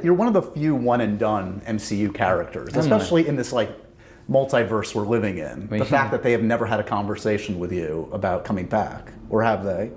You're one of the few one and done MCU characters, especially in this like multiverse we're living in. The fact that they have never had a conversation with you about coming back, or have they?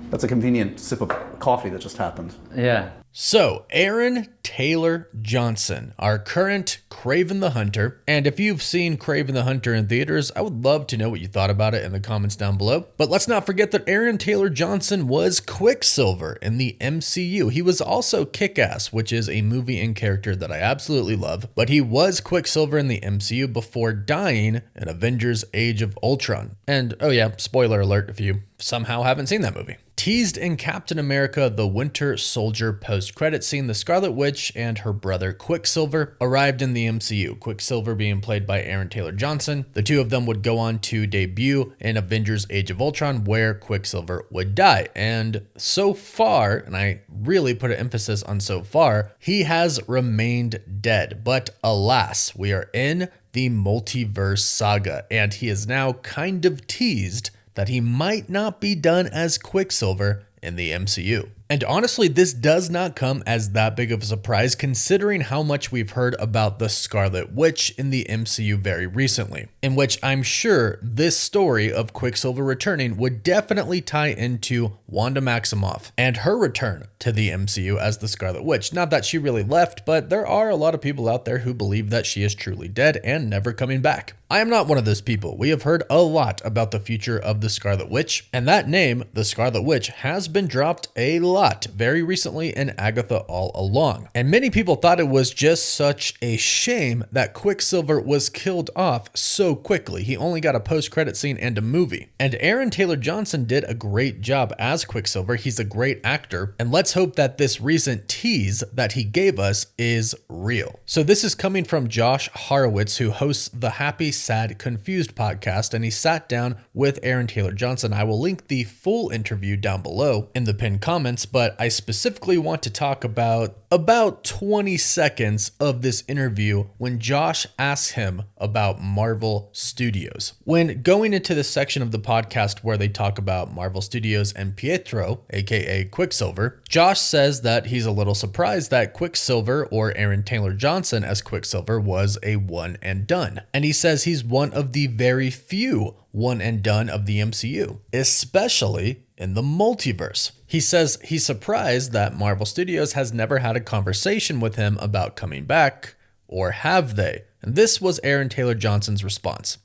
That's a convenient sip of coffee that just happened. Yeah. So, Aaron Taylor Johnson, our current Kraven the Hunter. And if you've seen Kraven the Hunter in theaters, I would love to know what you thought about it in the comments down below. But let's not forget that Aaron Taylor Johnson was Quicksilver in the MCU. He was also Kick-Ass, which is a movie and character that I absolutely love. But he was Quicksilver in the MCU before dying in Avengers Age of Ultron. And, oh yeah, spoiler alert if you somehow haven't seen that movie. Teased in Captain America the Winter Soldier post-credit scene, the Scarlet Witch and her brother Quicksilver arrived in the MCU, Quicksilver being played by Aaron Taylor Johnson. The two of them would go on to debut in Avengers Age of Ultron, where Quicksilver would die. And so far, and I really put an emphasis on so far, he has remained dead. But alas, we are in the multiverse saga, and he is now kind of teased that he might not be done as Quicksilver in the MCU. And honestly, this does not come as that big of a surprise considering how much we've heard about the Scarlet Witch in the MCU very recently, in which I'm sure this story of Quicksilver returning would definitely tie into Wanda Maximoff and her return to the MCU as the Scarlet Witch. Not that she really left, but there are a lot of people out there who believe that she is truly dead and never coming back. I am not one of those people. We have heard a lot about the future of the Scarlet Witch, and that name, the Scarlet Witch, has been dropped a lot very recently in Agatha All Along. And many people thought it was just such a shame that Quicksilver was killed off so quickly. He only got a post-credit scene and a movie. And Aaron Taylor Johnson did a great job as Quicksilver. He's a great actor, and let's hope that this recent tease that he gave us is real. So this is coming from Josh Horowitz, who hosts the Happy, Sad, Confused podcast, and he sat down with Aaron Taylor Johnson. I will link the full interview down below in the pinned comments, but I specifically want to talk about 20 seconds of this interview when Josh asks him about Marvel Studios. When going into this section of the podcast where they talk about Marvel Studios and Pietro, aka Quicksilver, Josh says that he's a little surprised that Quicksilver, or Aaron Taylor Johnson as Quicksilver, was a one and done. And he says he's one of the very few one and done of the MCU, especially in the multiverse. He says he's surprised that Marvel Studios has never had a conversation with him about coming back, or have they? And this was Aaron Taylor Johnson's response.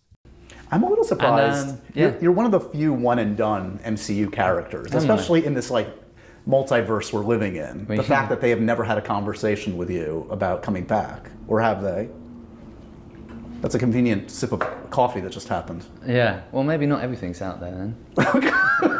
I'm a little surprised. You're one of the few one and done MCU characters, especially in this like multiverse we're living in. The fact that they have never had a conversation with you about coming back, or have they? That's a convenient sip of coffee that just happened. Yeah, well, maybe not everything's out there then.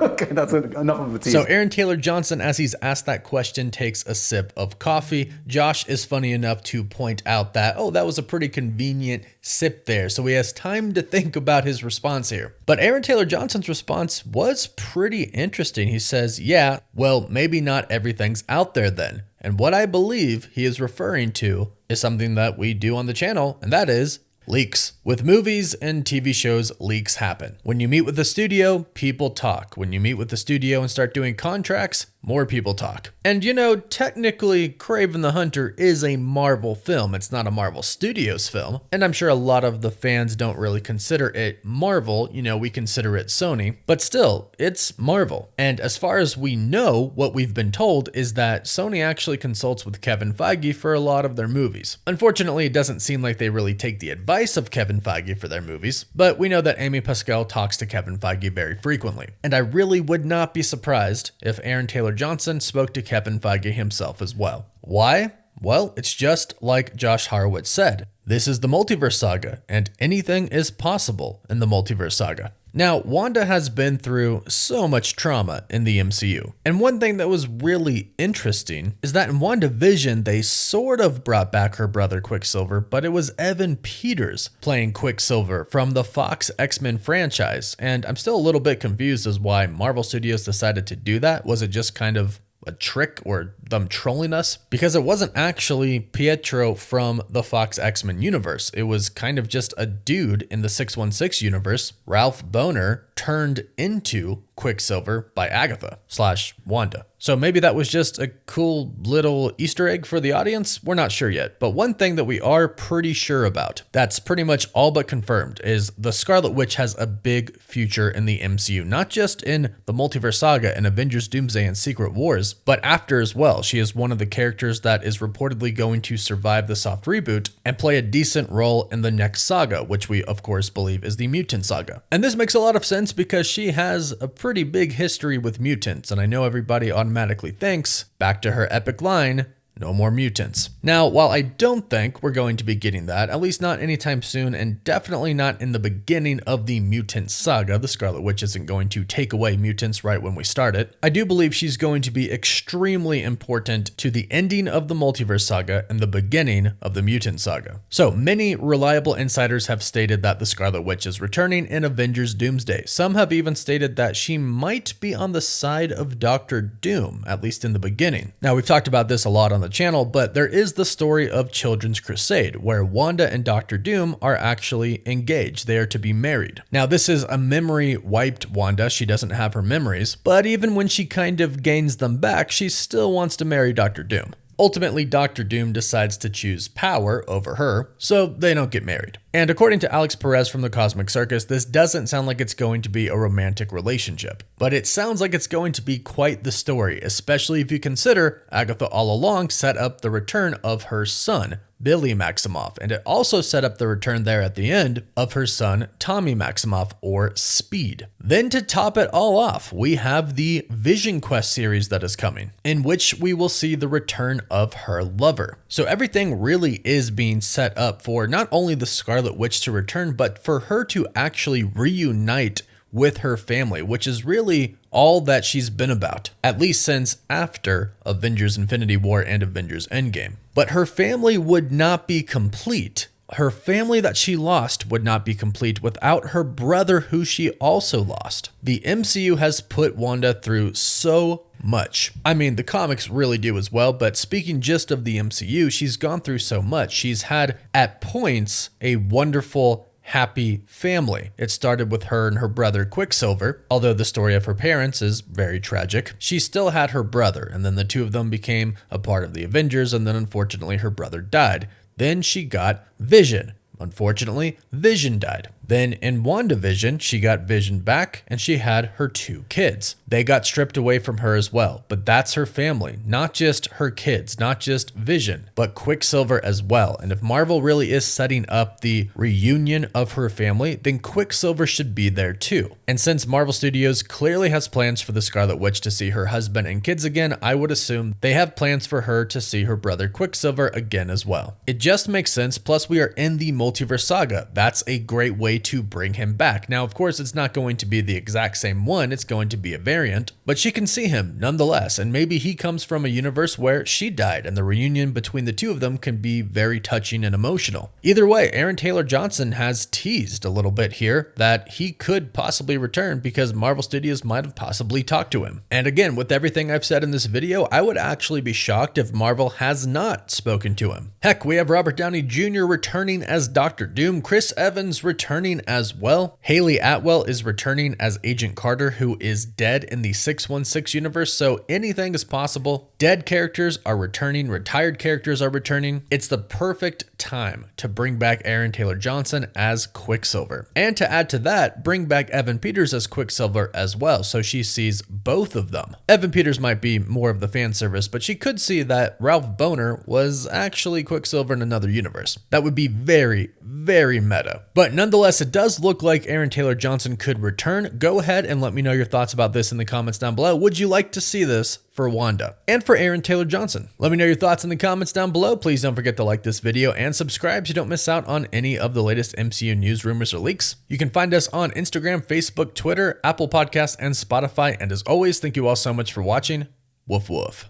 Okay, that's enough of a tease. So Aaron Taylor Johnson, as he's asked that question, takes a sip of coffee. Josh is funny enough to point out that, oh, that was a pretty convenient sip there. So he has time to think about his response here. But Aaron Taylor Johnson's response was pretty interesting. He says, yeah, well, maybe not everything's out there then. And what I believe he is referring to is something that we do on the channel, and that is leaks. With movies and TV shows, leaks happen. When you meet with the studio, people talk. When you meet with the studio and start doing contracts, more people talk. And you know, technically, Kraven the Hunter is a Marvel film. It's not a Marvel Studios film. And I'm sure a lot of the fans don't really consider it Marvel. You know, we consider it Sony. But still, it's Marvel. And as far as we know, what we've been told is that Sony actually consults with Kevin Feige for a lot of their movies. Unfortunately, it doesn't seem like they really take the advice of Kevin Feige for their movies. But we know that Amy Pascal talks to Kevin Feige very frequently. And I really would not be surprised if Aaron Taylor Johnson spoke to Kevin Feige himself as well. Why? Well, it's just like Josh Horowitz said. This is the multiverse saga, and anything is possible in the multiverse saga. Now, Wanda has been through so much trauma in the MCU. And one thing that was really interesting is that in WandaVision, they sort of brought back her brother Quicksilver, but it was Evan Peters playing Quicksilver from the Fox X-Men franchise. And I'm still a little bit confused as why Marvel Studios decided to do that. Was it just kind of a trick or them trolling us? Because it wasn't actually Pietro from the Fox X-Men universe. It was kind of just a dude in the 616 universe, Ralph Boner, turned into Quicksilver by Agatha/Wanda. So maybe that was just a cool little Easter egg for the audience. We're not sure yet. But one thing that we are pretty sure about, that's pretty much all but confirmed, is the Scarlet Witch has a big future in the MCU. Not just in the Multiverse Saga and Avengers Doomsday and Secret Wars, but after as well. She is one of the characters that is reportedly going to survive the soft reboot and play a decent role in the next saga, which we of course believe is the Mutant Saga. And this makes a lot of sense because she has a pretty big history with mutants, and I know everybody automatically thinks, back to her epic line, no more mutants. Now, while I don't think we're going to be getting that, at least not anytime soon, and definitely not in the beginning of the Mutant Saga, the Scarlet Witch isn't going to take away mutants right when we start it, I do believe she's going to be extremely important to the ending of the Multiverse Saga and the beginning of the Mutant Saga. So, many reliable insiders have stated that the Scarlet Witch is returning in Avengers Doomsday. Some have even stated that she might be on the side of Doctor Doom, at least in the beginning. Now, we've talked about this a lot on the channel, but there is the story of Children's Crusade, where Wanda and Doctor Doom are actually engaged. They are to be married. Now, this is a memory wiped Wanda. She doesn't have her memories, but even when she kind of gains them back, she still wants to marry Doctor Doom. Ultimately, Doctor Doom decides to choose power over her, so they don't get married. And according to Alex Perez from the Cosmic Circus, this doesn't sound like it's going to be a romantic relationship. But it sounds like it's going to be quite the story, especially if you consider Agatha all along set up the return of her son, Billy Maximoff, and it also set up the return there at the end of her son, Tommy Maximoff, or Speed. Then to top it all off, we have the Vision Quest series that is coming, in which we will see the return of her lover. So everything really is being set up for not only the Scarlet Witch to return, but for her to actually reunite with her family, which is really all that she's been about, at least since after Avengers Infinity War and Avengers Endgame. But her family would not be complete. Her family that she lost would not be complete without her brother, who she also lost. The MCU has put Wanda through so much. I mean, the comics really do as well, but speaking just of the MCU, she's gone through so much. She's had, at points, a wonderful, happy family. It started with her and her brother Quicksilver. Although the story of her parents is very tragic, she still had her brother, and then the two of them became a part of the Avengers, and then unfortunately her brother died. Then she got Vision. Unfortunately, Vision died. Then in WandaVision, she got Vision back and she had her 2 kids. They got stripped away from her as well, but that's her family, not just her kids, not just Vision, but Quicksilver as well. And if Marvel really is setting up the reunion of her family, then Quicksilver should be there too. And since Marvel Studios clearly has plans for the Scarlet Witch to see her husband and kids again, I would assume they have plans for her to see her brother Quicksilver again as well. It just makes sense, plus we are in the Multiverse Saga. That's a great way to bring him back. Now, of course, it's not going to be the exact same one, it's going to be a variant, but she can see him nonetheless, and maybe he comes from a universe where she died, and the reunion between the two of them can be very touching and emotional. Either way, Aaron Taylor Johnson has teased a little bit here that he could possibly return because Marvel Studios might have possibly talked to him. And again, with everything I've said in this video, I would actually be shocked if Marvel has not spoken to him. Heck, we have Robert Downey Jr. returning as Doctor Doom, Chris Evans returning as well. Haley Atwell is returning as Agent Carter, who is dead in the 616 universe, so anything is possible. Dead characters are returning, retired characters are returning. It's the perfect time to bring back Aaron Taylor Johnson as Quicksilver. And to add to that, bring back Evan Peters as Quicksilver as well, so she sees both of them. Evan Peters might be more of the fan service, but she could see that Ralph Boner was actually Quicksilver in another universe. That would be very, very meta. But nonetheless, it does look like Aaron Taylor Johnson could return. Go ahead and let me know your thoughts about this in the comments down below. Would you like to see this for Wanda and for Aaron Taylor Johnson? Let me know your thoughts in the comments down below. Please don't forget to like this video and subscribe so you don't miss out on any of the latest MCU news, rumors, or leaks. You can find us on Instagram, Facebook, Twitter, Apple Podcasts, and Spotify. And as always, thank you all so much for watching. Woof woof.